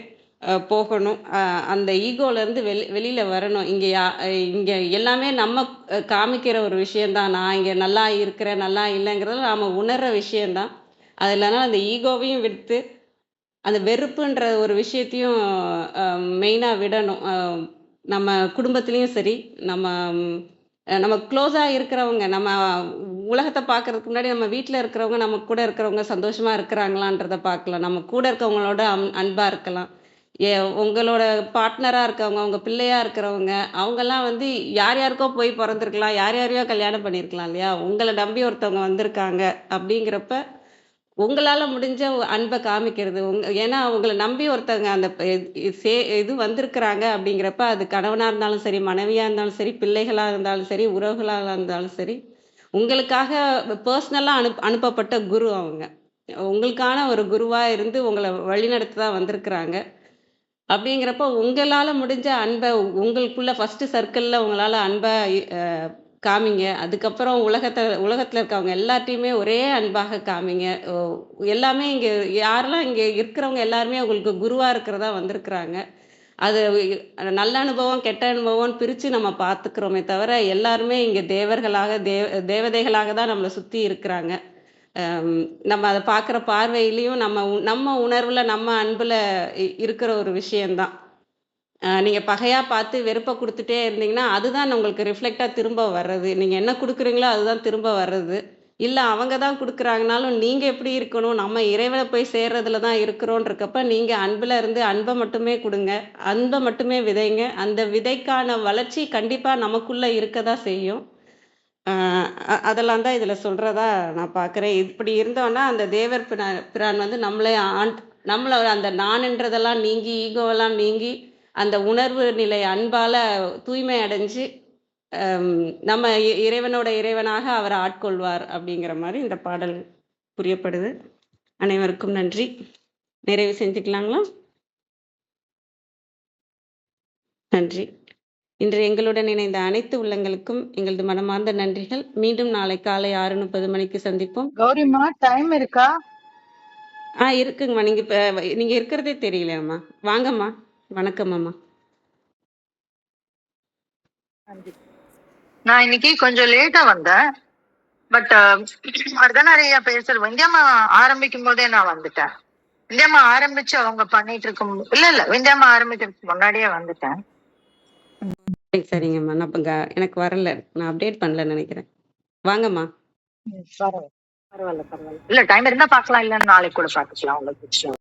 போகணும். அந்த ஈகோலேருந்து வெளியில வரணும். இங்க எல்லாமே நம்ம காமிக்கிற ஒரு விஷயம் தான். நான் இங்க நல்லா இருக்கிறேன், நல்லா இல்லைங்கிறத நாம உணர்ற விஷயம் தான். அதனால அந்த ஈகோவையும் விடுத்து, அந்த வெறுப்புன்ற ஒரு விஷயத்தையும் மெயினா விடணும். நம்ம குடும்பத்திலயும் சரி, நம்ம நம்ம க்ளோஸா இருக்கிறவங்க, நம்ம உலகத்த பார்க்கறதுக்கு முன்னாடி நம்ம வீட்ல இருக்கிறவங்க, நம்ம கூட இருக்கிறவங்க சந்தோஷமா இருக்கிறாங்களான்றத பார்க்கலாம். நம்ம கூட இருக்கவங்களோட அன்பா இருக்கலாம். எ உங்களோட பார்ட்னரா இருக்கவங்க, உங்க பிள்ளையா இருக்கிறவங்க, அவங்கலாம் வந்து யார் யாருக்கோ போய் பொறந்திருக்கலாம். யார் யாரையோ கல்யாணம் பண்ணியிருக்கலாம் இல்லையா? உங்கள நம்பி ஒருத்தவங்க வந்திருக்காங்க அப்படிங்கிறப்ப, உங்களால முடிஞ்ச அன்ப காமிக்கிறது. ஏன்னா உங்கள நம்பி ஒருத்தவங்க அந்த ப இ சே இது வந்திருக்கிறாங்க அப்படிங்கிறப்ப, அது கணவனா இருந்தாலும் சரி, மனைவியா இருந்தாலும் சரி, பிள்ளைகளா இருந்தாலும் சரி, உறவுகளா இருந்தாலும் சரி, உங்களுக்காக பெர்சனலா அனுப்பப்பட்ட குரு அவங்க. உங்களுக்கான ஒரு குருவா இருந்து உங்கள வழிநடத்த தான் வந்திருக்கிறாங்க. அப்படிங்கிறப்ப உங்களால முடிஞ்ச அன்ப உங்களுக்குள்ள ஃபர்ஸ்ட் சர்க்கிள்ல உங்களால அன்ப அ காமிங்க. அதுக்கப்புறம் உலகத்துல இருக்கவங்க எல்லார்ட்டயுமே ஒரே அன்பாக காமிங்க. எல்லாமே யாரெல்லாம் இங்க இருக்கிறவங்க எல்லாருமே உங்களுக்கு குருவா இருக்கிறதா வந்திருக்கிறாங்க. அது நல்ல அனுபவம், கெட்ட அனுபவம்னு பிரிச்சு நம்ம பார்த்துக்கிறோமே தவிர, எல்லாருமே இங்க தேவர்களாக, தேவதைகளாக தான் நம்மள சுத்தி இருக்கிறாங்க. நம்ம அதை பார்க்குற பார்வையிலையும் நம்ம உணர்வுல நம்ம அன்புல இருக்கிற ஒரு விஷயம்தான். நீங்க பகையா பார்த்து வெறுப்ப குடுத்துட்டே இருந்தீங்கன்னா, அதுதான் உங்களுக்கு ரிஃப்ளெக்ட்டா திரும்ப வர்றது. நீங்க என்ன குடுக்குறீங்களோ அதுதான் திரும்ப வர்றது. இல்ல அவங்க தான் குடுக்குறாங்கனாலும், நீங்க எப்படி இருக்கணும்? நம்ம இறைவன போய் சேர்றதுல தான் இருக்கிறோன்றக்கப்ப, நீங்க அன்புல இருந்து அன்ப மட்டுமே குடுங்க. அன்ப மட்டுமே விதைங்க. அந்த விதைக்கான வளர்ச்சி கண்டிப்பா நமக்குள்ள இருக்க தான் செய்யும். அ அதெல்லாம் தான் இதுல சொல்றதா நான் பார்க்குறேன். இப்படி இருந்தோம்னா, அந்த தேவர் பிரான் வந்து நம்மள அந்த நான்ன்றதெல்லாம் நீங்கி, ஈகோவெல்லாம் நீங்கி, அந்த உணர்வு நிலை அன்பால தூய்மை அடைஞ்சு, அம் நம்ம இறைவனோட இறைவனாக அவர் ஆட்கொள்வார் அப்படிங்கிற மாரி இந்த பாடல் புரியப்படுது. அனைவருக்கும் நன்றி. நிறைவு செஞ்சுக்கலாங்களா? நன்றி. இன்று எங்களுடன் இணைந்த அனைத்து உள்ளங்களுக்கும் எங்களது மனமார்ந்த நன்றிகள். மீண்டும் நாளை காலை 6:30 மணிக்கு சந்திப்போம். கௌரிமா, டைம் இருக்கா? இருக்குங்கம்மா. நீங்க இருக்கிறதே தெரியலையாம்மா. வாங்கம்மா. வணக்கம் அம்மா. நான் இன்னைக்கு கொஞ்சம் லேட்டா வந்தேன். பட் அர்த்தநாரியா பேசுற விந்தியம்மா ஆரம்பிக்கும் போதே நான் வந்துட்டேன். விந்தியம்மா ஆரம்பிச்சு அவங்க பண்ணிட்டு இருக்கும் இல்ல விந்தியம்மா ஆரம்பிக்கிறதுக்கு முன்னாடியே வந்துட்டேன். சரிங்கம்மா. நான் இப்ப எனக்கு வரல. நான் அப்டேட் பண்ணலன்னு நினைக்கிறேன். வாங்கம்மா. பரவாயில்ல. இல்ல டைம் இருந்தா பாக்கலாம், இல்லன்னு நாளைக்கு கூட பாத்துக்கலாம். உங்களுக்கு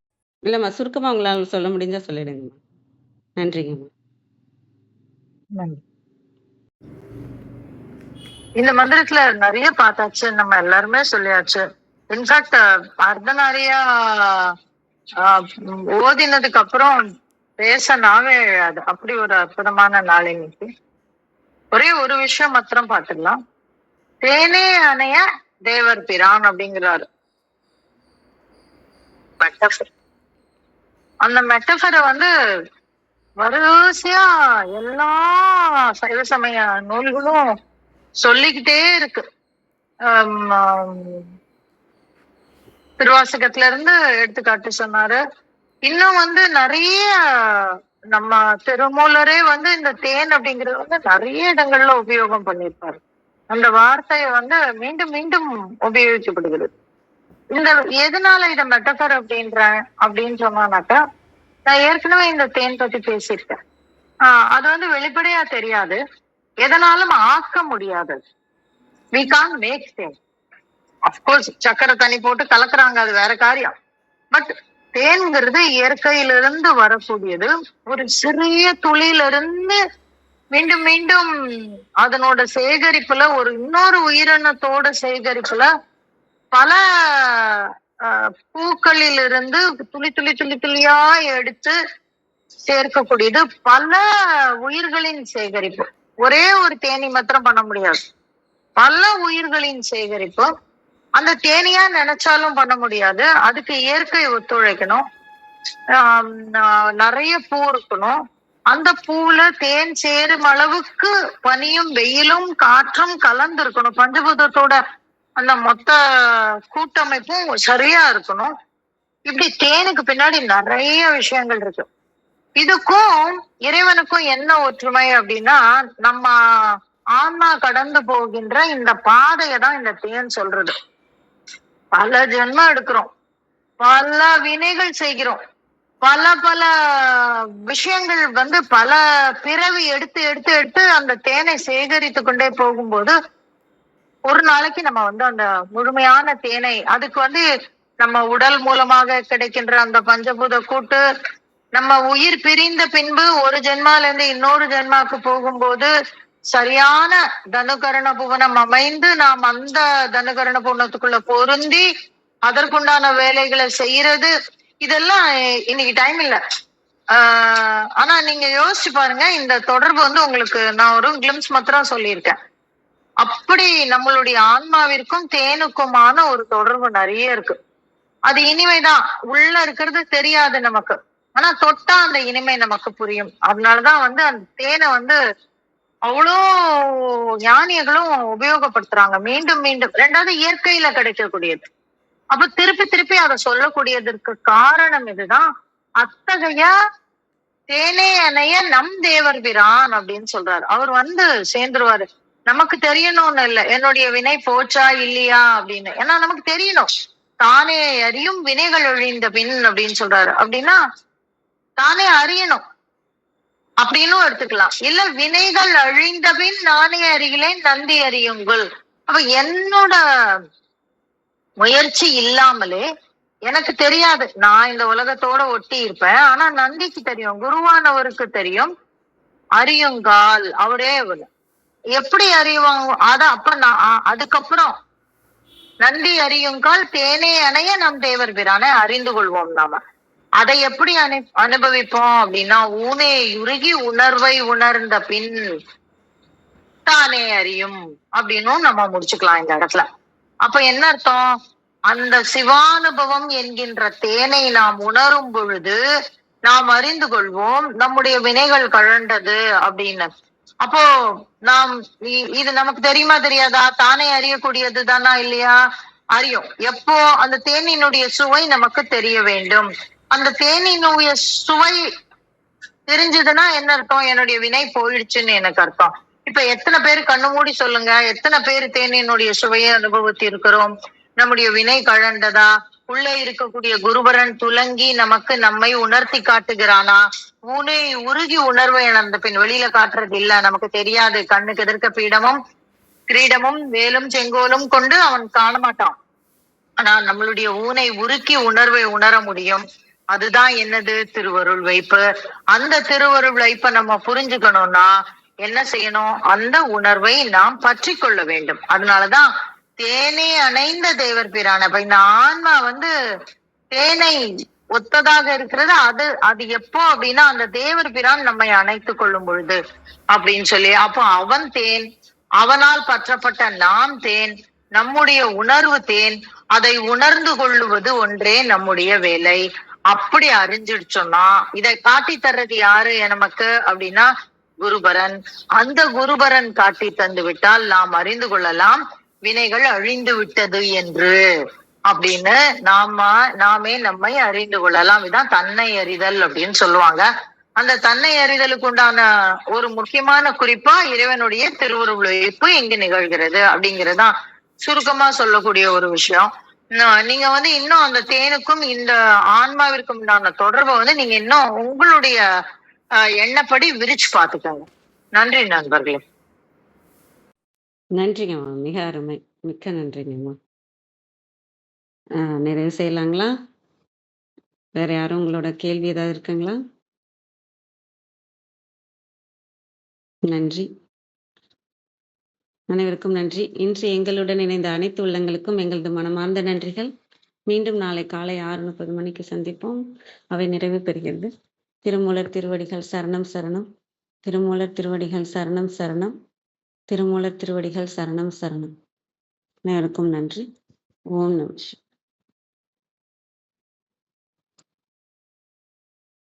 இல்லம்மா, சுருக்கமா உங்களால சொல்ல முடிஞ்சா சொல்லிடுங்கம்மா. நன்றிங்கம்மா. நன்றி. இந்த மந்திரத்துல நிறைய பார்த்தாச்சு, நம்ம எல்லாருமே சொல்லியாச்சு. இன்ஃபேக்ட் அர்த்தநாரியா ஓதினதுக்கு அப்புறம் பேச நாவே அது அப்படி ஒரு அற்புதமான நாள் இன்னைக்கு. ஒரே ஒரு விஷயம் மாத்திரம் பார்த்துடலாம். தேனே அணைய தேவர் பிரான் அப்படிங்கிறாரு. மெட்டஃபர். அந்த மெட்டஃபரை வந்து வரிசையா எல்லா சைவ சமய நூல்களும் சொல்லிக்கிட்டே இருக்கு. திருவாசகத்துல இருந்து எடுத்துக்காட்டு சொன்னாரு. இன்னும் வந்து நிறைய நம்ம திருமூலரே வந்து இந்த தேன் அப்படிங்கிறது வந்து நிறைய இடங்கள்ல உபயோகம் பண்ணியிருப்பாரு. அந்த வார்த்தையை வந்து மீண்டும் மீண்டும் உபயோகிக்கப்படுகிறது. இந்த எதனால இத மெட்டஃபர் அப்படின்னு சொன்னானாக்கா, நான் ஏற்கனவே இந்த தேன் பத்தி பேசியிருக்கேன். அது வந்து வெளிப்படையா தெரியாது, எதனாலும் ஆக்க முடியாது. we can't make than. Of course சக்கரை தண்ணி போட்டு கலக்குறாங்க, அது வேற காரியம். பட் தேன்ங்கிறது இயற்கையிலிருந்து வரக்கூடியது. ஒரு சிறிய துளியிலிருந்து மீண்டும் மீண்டும் அதனோட சேகரிப்புல ஒரு இன்னொரு உயிரினத்தோட சேகரிப்புல பல பூக்களிலிருந்து துளி துளி துளி துளியா எடுத்து சேர்க்கக்கூடியது. பல உயிர்களின் சேகரிப்பு. ஒரே ஒரு தேனி மாத்திரம் பண்ண முடியாது, பல உயிர்களின் சேகரிப்பு. அந்த தேனியா நினைச்சாலும் பண்ண முடியாது, அதுக்கு இயற்கை ஒத்துழைக்கணும். நிறைய பூ இருக்கணும். அந்த பூவுல தேன் சேரும் அளவுக்கு பனியும் வெயிலும் காற்றும் கலந்து இருக்கணும். பஞ்சபூதத்தோட அந்த மொத்த கூட்டமைப்பும் சரியா இருக்கணும். இப்படி தேனுக்கு பின்னாடி நிறைய விஷயங்கள் இருக்கு. இதுக்கும் இறைவனுக்கும் என்ன ஒற்றுமை அப்படின்னா, நம்ம ஆன்மா கடந்து போகின்ற இந்த பாதையை தான் இந்த தேன் சொல்றது. பல ஜென்மம் எடுக்கிறோம், பல வினைகள் செய்கிறோம், பல பல விஷயங்கள் வந்து பல பிறவி எடுத்து எடுத்து எடுத்து அந்த தேனை சேகரித்து கொண்டே போகும்போது ஒரு நாளைக்கு நம்ம வந்து அந்த முழுமையான தேனை, அதுக்கு வந்து நம்ம உடல் மூலமாக கிடைக்கின்ற அந்த பஞ்சபூத கூட்டு, நம்ம உயிர் பிரிந்த பின்பு ஒரு ஜென்மால இருந்து இன்னொரு ஜென்மாக்கு போகும்போது சரியான தனுகரண புவனம் அமைந்து நாம் அந்த தனுகரண புவனத்துக்குள்ள பொருந்தி அதற்குண்டான வேலைகளை செய்யறது, இதெல்லாம் இன்னைக்கு டைம் இல்ல. ஆனா நீங்க யோசிச்சு பாருங்க, இந்த தொடர்பு வந்து உங்களுக்கு நான் ஒரு கிளிம்ஸ் மாத்திரம் சொல்லியிருக்கேன். அப்படி நம்மளுடைய ஆன்மாவிற்கும் தேனுக்குமான ஒரு தொடர்பு நிறைய இருக்கு. அது இனிமைதான், உள்ள இருக்கிறது தெரியாது நமக்கு, ஆனா தொட்டா அந்த இனிமை நமக்கு புரியும். அதனாலதான் வந்து அந்த தேனை வந்து அவ்வளோ ஞானியர்களும் உபயோகப்படுத்துறாங்க மீண்டும் மீண்டும். ரெண்டாவது இயற்கையில கிடைக்கக்கூடியது. அப்ப திருப்பி திருப்பி அதை சொல்லக்கூடியதற்கு காரணம் இதுதான். அத்தகைய தேனே அணைய நம் தேவர் பிரான் அப்படின்னு சொல்றாரு. அவர் வந்து சேர்ந்துருவாரு. நமக்கு தெரியணும்னு இல்லை என்னுடைய வினை போச்சா இல்லையா அப்படின்னு. ஏன்னா நமக்கு தெரியணும். தானே அறியும் வினைகள் ஒழிந்த பின் அப்படின்னு சொல்றாரு. அப்படின்னா தானே அறியணும் அப்படின்னும் எடுத்துக்கலாம். இல்ல வினைகள் அழிந்த பின் நானே அறிகிறேன் நந்தி அறியுங்கள். அப்ப என்னோட முயற்சி இல்லாமலே எனக்கு தெரியாது. நான் இந்த உலகத்தோட ஒட்டி இருப்பேன். ஆனா நந்திக்கு தெரியும், குருவானவருக்கு தெரியும். அறியுங்கால் அவரே எப்படி அறிவாங்க அப்ப நான் அதுக்கப்புறம் நந்தி அறியுங்கால் தேனே அணைய நம் தேவர் பிரானை அறிந்து கொள்வோம். நாம அதை எப்படி அனுபவிப்போம் அப்படின்னா, ஊனே உருகி உணர்வை உணர்ந்த பின் தானே அறியும் அப்படின்னும் நம்ம முடிச்சுக்கலாம் இந்த இடத்துல. அப்ப என்ன அர்த்தம்? அந்த சிவானுபவம் என்கின்ற தேனை நாம் உணரும் பொழுது நாம் அறிந்து கொள்வோம் நம்முடைய வினைகள் கழண்டது அப்படின்னு. அப்போ நாம் இது நமக்கு தெரியுமா தெரியாதா? தானே அறியக்கூடியது தானா இல்லையா? அறியும். எப்போ? அந்த தேனினுடைய சுவை நமக்கு தெரிய வேண்டும். அந்த தேனினுடைய சுவை தெரிஞ்சதுன்னா என்ன அர்த்தம்? என்னுடைய வினை போயிடுச்சுன்னு எனக்கு அர்த்தம். இப்ப எத்தனை பேர் கண்ணு மூடி சொல்லுங்க, எத்தனை பேர் தேனினுடைய சுவையை அனுபவித்து இருக்கிறோம்? நம்முடைய வினை கழண்டதா? உள்ளே இருக்கக்கூடிய குருபரன் துலங்கி நமக்கு நம்மை உணர்த்தி காட்டுகிறானா? ஊனை உருகி உணர்வை இழந்த பின் வெளியில காட்டுறது இல்ல, நமக்கு தெரியாது. கண்ணுக்கு எதிர்க்க பீடமும் கிரீடமும் வேலும் செங்கோலும் கொண்டு அவன் காண மாட்டான். ஆனா நம்மளுடைய ஊனை உருக்கி உணர்வை உணர முடியும். அதுதான் என்னது? திருவருள் வைப்பு. அந்த திருவருள் வைப்பை நம்ம புரிஞ்சுக்கணும்னா என்ன செய்யணும்? அந்த உணர்வை நாம் பற்றி கொள்ள வேண்டும். அதனாலதான் தேனே அணைந்த தேவர் பிரான. இப்ப இந்த ஆன்மா தேனை ஒத்ததாக இருக்கிறது. அது எப்போ அப்படின்னா அந்த தேவர் பிரான் நம்மை அணைத்து கொள்ளும் பொழுது அப்படின்னு சொல்லி. அப்போ அவன் தேன், அவனால் பற்றப்பட்ட நாம் தேன், நம்முடைய உணர்வு தேன். அதை உணர்ந்து கொள்ளுவது ஒன்றே நம்முடைய வேலை. அப்படி அறிஞ்சிடுச்சோம்னா இதை காட்டி தர்றது யாரு நமக்கு அப்படின்னா குருபரன். அந்த குருபரன் காட்டி தந்து விட்டால் நாம் அறிந்து கொள்ளலாம் வினைகள் அழிந்து விட்டது என்று அப்படின்னு. நாமே நம்மை அறிந்து கொள்ளலாம். இதான் தன்னை அறிதல் அப்படின்னு சொல்லுவாங்க. அந்த தன்னை அறிதலுக்கு உண்டான ஒரு முக்கியமான குறிப்பா இறைவனுடைய திருவுருள் வைப்பு இங்கு நிகழ்கிறது அப்படிங்கறதுதான் சுருக்கமா சொல்லக்கூடிய ஒரு விஷயம். நீங்க இன்னும் அந்த தேனுக்கும் இந்த ஆன்மாவிற்கும் உண்டான தொடர்பை நீங்க இன்னும் உங்களுடைய எண்ணப்படி விரிச்சு பாத்துக்கோங்க. நன்றி நண்பர்களே. நன்றிங்கம்மா, மிக அருமை, மிக்க நன்றிங்கம்மா. நிறைவு செய்யலாங்களா? வேற யாரும் உங்களோட கேள்வி ஏதாவது இருக்குங்களா? நன்றி, அனைவருக்கும் நன்றி. இன்று எங்களுடன் இணைந்த அனைத்து உள்ளங்களுக்கும் எங்களது மனமார்ந்த நன்றிகள். மீண்டும் நாளை காலை 6:30 மணிக்கு சந்திப்போம். அவை நிறைவு பெறுகிறது. திருமூலர் திருவடிகள் சரணம் சரணம். திருமூலர் திருவடிகள் சரணம் சரணம். திருமூலர் திருவடிகள் சரணம் சரணம். அனைவருக்கும் நன்றி. ஓம் நம சிவாய.